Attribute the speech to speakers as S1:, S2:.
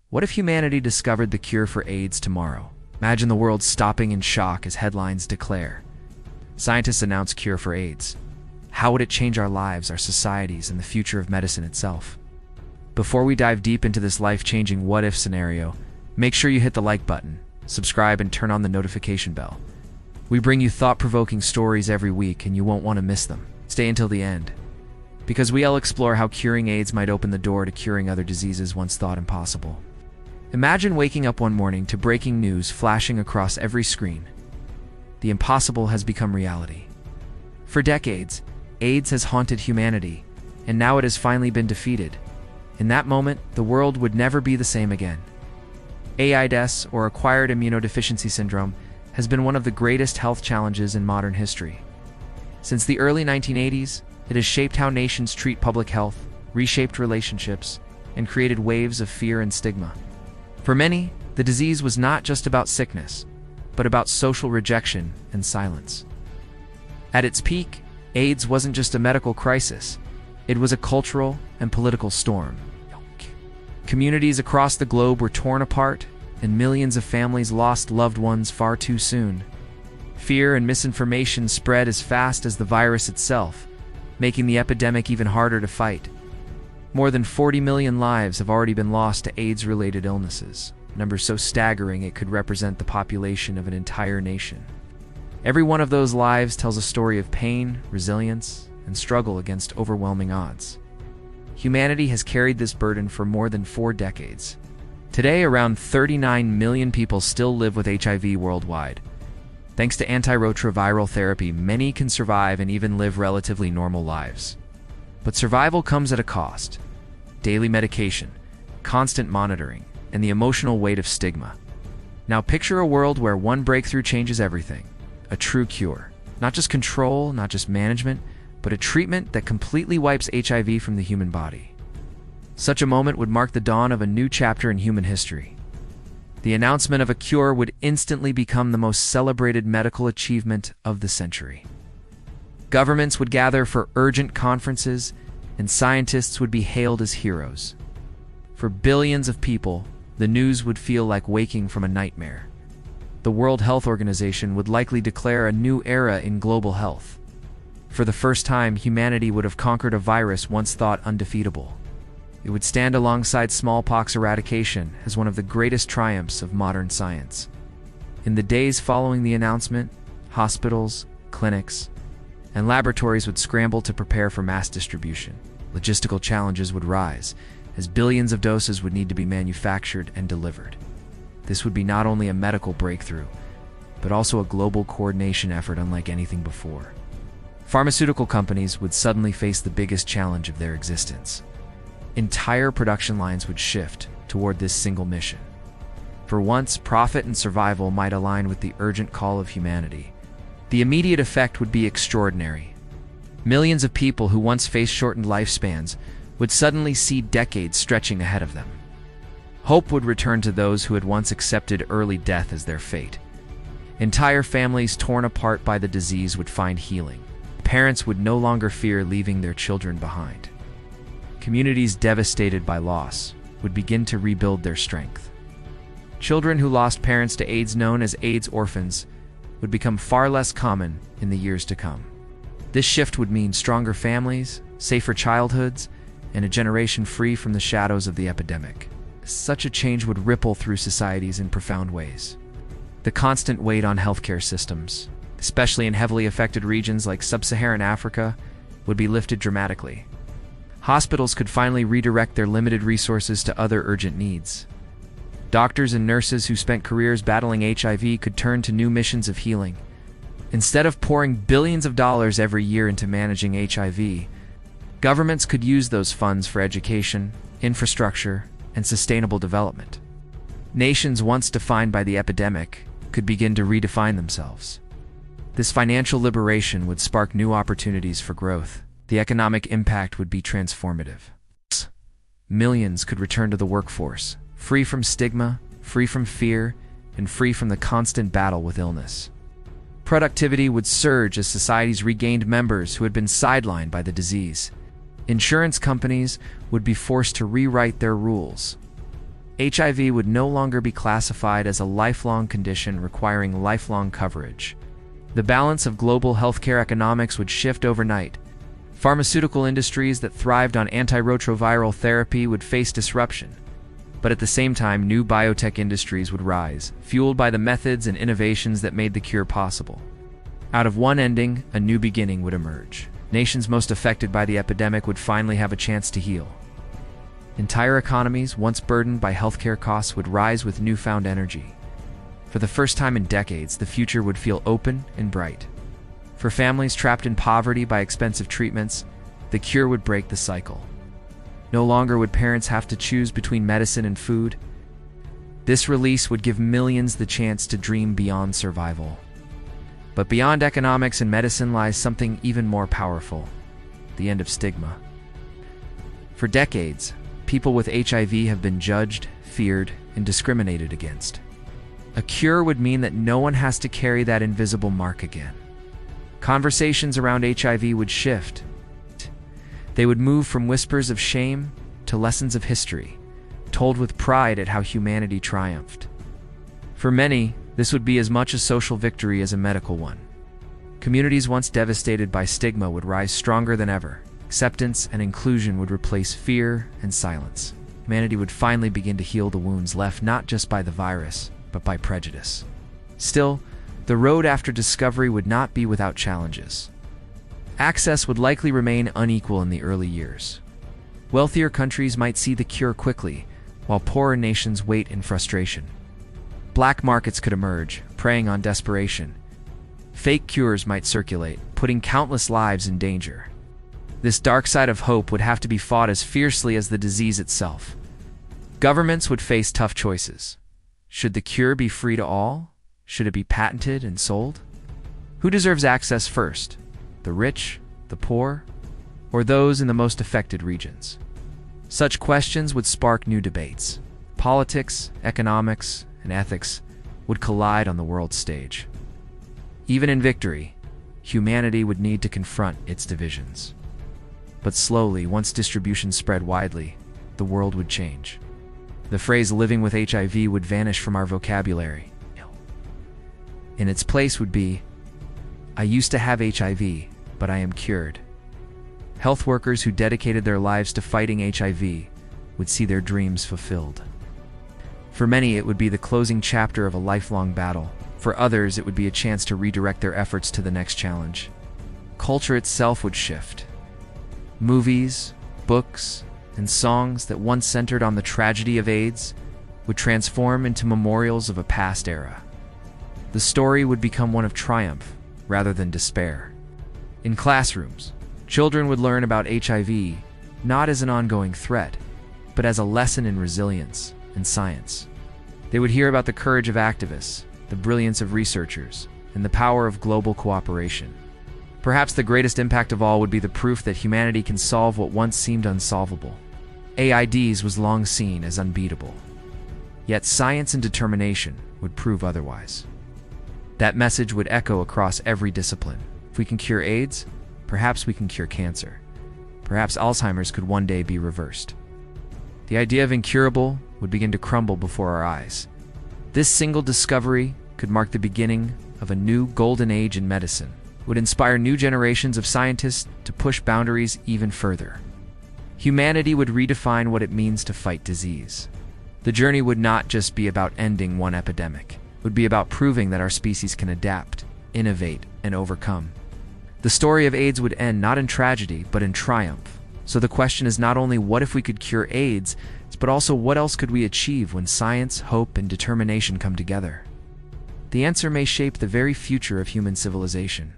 S1: What if humanity discovered the cure for AIDS tomorrow? Imagine the world stopping in shock as headlines declare, "Scientists announce cure for AIDS." How would it change our lives, our societies, and the future of medicine itself? Before we dive deep into this life-changing what-if scenario, make sure you hit the like button, subscribe, and turn on the notification bell. We bring you thought-provoking stories every week, and you won't want to miss them. Stay until the end, because we'll explore how curing AIDS might open the door to curing other diseases once thought impossible. Imagine waking up one morning to breaking news flashing across every screen. The impossible has become reality. For decades, AIDS has haunted humanity, and now it has finally been defeated. In that moment, the world would never be the same again. AIDS, or acquired immunodeficiency syndrome, has been one of the greatest health challenges in modern history. Since the early 1980s, it has shaped how nations treat public health, reshaped relationships, and created waves of fear and stigma. For many, the disease was not just about sickness, but about social rejection and silence. At its peak, AIDS wasn't just a medical crisis, it was a cultural and political storm. Communities across the globe were torn apart, and millions of families lost loved ones far too soon. Fear and misinformation spread as fast as the virus itself, making the epidemic even harder to fight. More than 40 million lives have already been lost to AIDS-related illnesses, numbers so staggering it could represent the population of an entire nation. Every one of those lives tells a story of pain, resilience, and struggle against overwhelming odds. Humanity has carried this burden for more than 4 decades. Today, around 39 million people still live with HIV worldwide. Thanks to antiretroviral therapy, many can survive and even live relatively normal lives. But survival comes at a cost. Daily medication, constant monitoring, and the emotional weight of stigma. Now picture a world where one breakthrough changes everything. A true cure. Not just control, not just management, but a treatment that completely wipes HIV from the human body. Such a moment would mark the dawn of a new chapter in human history. The announcement of a cure would instantly become the most celebrated medical achievement of the century. Governments would gather for urgent conferences, and scientists would be hailed as heroes. For billions of people, the news would feel like waking from a nightmare. The World Health Organization would likely declare a new era in global health. For the first time, humanity would have conquered a virus once thought undefeatable. It would stand alongside smallpox eradication as one of the greatest triumphs of modern science. In the days following the announcement, hospitals, clinics, and laboratories would scramble to prepare for mass distribution. Logistical challenges would rise, as billions of doses would need to be manufactured and delivered. This would be not only a medical breakthrough, but also a global coordination effort unlike anything before. Pharmaceutical companies would suddenly face the biggest challenge of their existence. Entire production lines would shift toward this single mission. For once, profit and survival might align with the urgent call of humanity. The immediate effect would be extraordinary. Millions of people who once faced shortened lifespans would suddenly see decades stretching ahead of them. Hope would return to those who had once accepted early death as their fate. Entire families torn apart by the disease would find healing. Parents would no longer fear leaving their children behind. Communities devastated by loss would begin to rebuild their strength. Children who lost parents to AIDS, known as AIDS orphans, would become far less common in the years to come. This shift would mean stronger families, safer childhoods, and a generation free from the shadows of the epidemic. Such a change would ripple through societies in profound ways. The constant weight on healthcare systems, especially in heavily affected regions like sub-Saharan Africa, would be lifted dramatically. Hospitals could finally redirect their limited resources to other urgent needs. Doctors and nurses who spent careers battling HIV could turn to new missions of healing. Instead of pouring billions of dollars every year into managing HIV, governments could use those funds for education, infrastructure, and sustainable development. Nations once defined by the epidemic could begin to redefine themselves. This financial liberation would spark new opportunities for growth. The economic impact would be transformative. Millions could return to the workforce, free from stigma, free from fear, and free from the constant battle with illness. Productivity would surge as societies regained members who had been sidelined by the disease. Insurance companies would be forced to rewrite their rules. HIV would no longer be classified as a lifelong condition requiring lifelong coverage. The balance of global healthcare economics would shift overnight. Pharmaceutical industries that thrived on antiretroviral therapy would face disruption. But at the same time, new biotech industries would rise, fueled by the methods and innovations that made the cure possible. Out of one ending, a new beginning would emerge. Nations most affected by the epidemic would finally have a chance to heal. Entire economies, once burdened by healthcare costs, would rise with newfound energy. For the first time in decades, the future would feel open and bright. For families trapped in poverty by expensive treatments, the cure would break the cycle. No longer would parents have to choose between medicine and food. This release would give millions the chance to dream beyond survival. But beyond economics and medicine lies something even more powerful: the end of stigma. For decades, people with HIV have been judged, feared, and discriminated against. A cure would mean that no one has to carry that invisible mark again. Conversations around HIV would shift. They would move from whispers of shame to lessons of history, told with pride at how humanity triumphed. For many, this would be as much a social victory as a medical one. Communities once devastated by stigma would rise stronger than ever. Acceptance and inclusion would replace fear and silence. Humanity would finally begin to heal the wounds left not just by the virus, but by prejudice. Still, the road after discovery would not be without challenges. Access would likely remain unequal in the early years. Wealthier countries might see the cure quickly, while poorer nations wait in frustration. Black markets could emerge, preying on desperation. Fake cures might circulate, putting countless lives in danger. This dark side of hope would have to be fought as fiercely as the disease itself. Governments would face tough choices. Should the cure be free to all? Should it be patented and sold? Who deserves access first? The rich, the poor, or those in the most affected regions? Such questions would spark new debates. Politics, economics, and ethics would collide on the world stage. Even in victory, humanity would need to confront its divisions. But slowly, once distribution spread widely, the world would change. The phrase "living with HIV" would vanish from our vocabulary. In its place would be, "I used to have HIV, but I am cured." Health workers who dedicated their lives to fighting HIV would see their dreams fulfilled. For many, it would be the closing chapter of a lifelong battle. For others, it would be a chance to redirect their efforts to the next challenge. Culture itself would shift. Movies, books, and songs that once centered on the tragedy of AIDS would transform into memorials of a past era. The story would become one of triumph rather than despair. In classrooms, children would learn about HIV not as an ongoing threat, but as a lesson in resilience and science. They would hear about the courage of activists, the brilliance of researchers, and the power of global cooperation. Perhaps the greatest impact of all would be the proof that humanity can solve what once seemed unsolvable. AIDS was long seen as unbeatable. Yet science and determination would prove otherwise. That message would echo across every discipline. If we can cure AIDS, perhaps we can cure cancer. Perhaps Alzheimer's could one day be reversed. The idea of incurable would begin to crumble before our eyes. This single discovery could mark the beginning of a new golden age in medicine. It would inspire new generations of scientists to push boundaries even further. Humanity would redefine what it means to fight disease. The journey would not just be about ending one epidemic. It would be about proving that our species can adapt, innovate, and overcome. The story of AIDS would end not in tragedy, but in triumph. So the question is not only what if we could cure AIDS, but also what else could we achieve when science, hope, and determination come together? The answer may shape the very future of human civilization.